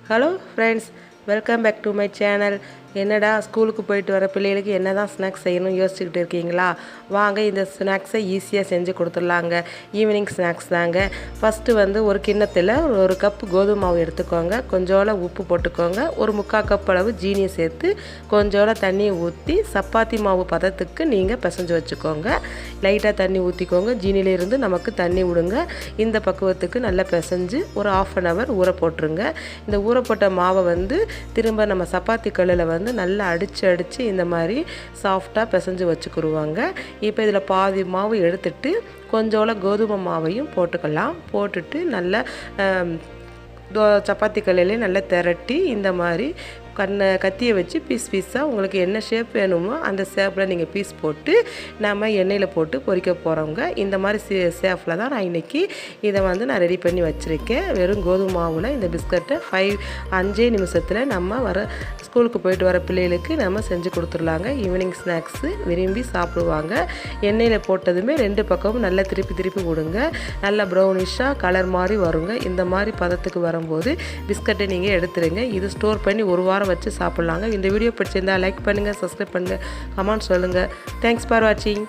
Hello friends, welcome back to my channel. என்னடா ஸ்கூலுக்கு போயிட்டு வர பிள்ளைகளுக்கு என்ன தான் ஸ்நாக்ஸ் செய்யணும்னு யோசிச்சுக்கிட்டு இருக்கீங்களா? வாங்க இந்த ஸ்நாக்ஸை ஈஸியாக செஞ்சு கொடுத்துடலாங்க. ஈவினிங் ஸ்நாக்ஸ் தாங்க. ஃபஸ்ட்டு ஒரு கிண்ணத்தில் ஒரு கப்பு கோதுமை மாவு எடுத்துக்கோங்க. கொஞ்சோல உப்பு போட்டுக்கோங்க. ஒரு 3/4 கப் அளவு ஜீனியை சேர்த்து கொஞ்சோல தண்ணியை ஊற்றி சப்பாத்தி மாவு பதத்துக்கு நீங்கள் பிசைஞ்சு வச்சுக்கோங்க. லைட்டாக தண்ணி ஊற்றிக்கோங்க. ஜீனியிலேருந்து நமக்கு தண்ணி விடுங்க. இந்த பக்குவத்துக்கு நல்லா பிசைஞ்சு ஒரு 1/2 hour ஊற போட்டுருங்க. இந்த ஊறப்போட்ட மாவை திரும்ப நம்ம சப்பாத்தி கல்லில் நல்லா அடித்து இந்த மாதிரி சாஃப்டாக பிசைஞ்சு வச்சுக்கிடுவாங்க. இப்போ இதில் பாதி மாவு எடுத்துட்டு கொஞ்சோல கோதுமை மாவையும் போட்டுக்கலாம். போட்டுட்டு நல்லா சப்பாத்தி கல்லிலே நல்லா திரட்டி இந்த மாதிரி கத்தியை வச்சு பீஸாக உங்களுக்கு என்ன ஷேப் வேணுமோ அந்த ஷேப்பில் நீங்கள் பீஸ் போட்டு நம்ம எண்ணெயில் போட்டு பொரிக்க போகிறவங்க. இந்த மாதிரி ஷேப்பில் தான் நான் இன்றைக்கி இதை நான் ரெடி பண்ணி வச்சுருக்கேன். வெறும் கோதுமை மாவில் இந்த பிஸ்கட்டை 5 நிமிஷத்தில் நம்ம ஸ்கூலுக்கு போயிட்டு வர பிள்ளைகளுக்கு நம்ம செஞ்சு கொடுத்துடலாங்க. ஈவினிங் ஸ்நாக்ஸு விரும்பி சாப்பிடுவாங்க. எண்ணெயில் போட்டதுமே 2 பக்கமும் நல்லா திருப்பி விடுங்க. நல்லா ப்ரௌனிஷாக கலர் மாதிரி வருங்க. இந்த மாதிரி பதத்துக்கு வரும்போது பிஸ்கட்டை நீங்கள் எடுத்துருங்க. இது ஸ்டோர் பண்ணி 1 வாரம் வச்சு சாப்பிட்லாங்க. இந்த வீடியோ பிடிச்சிருந்தால் லைக் பண்ணுங்கள், சப்ஸ்கிரைப் பண்ணுங்கள், கமெண்ட் சொல்லுங்கள். தேங்க்ஸ் ஃபார் வாட்சிங்.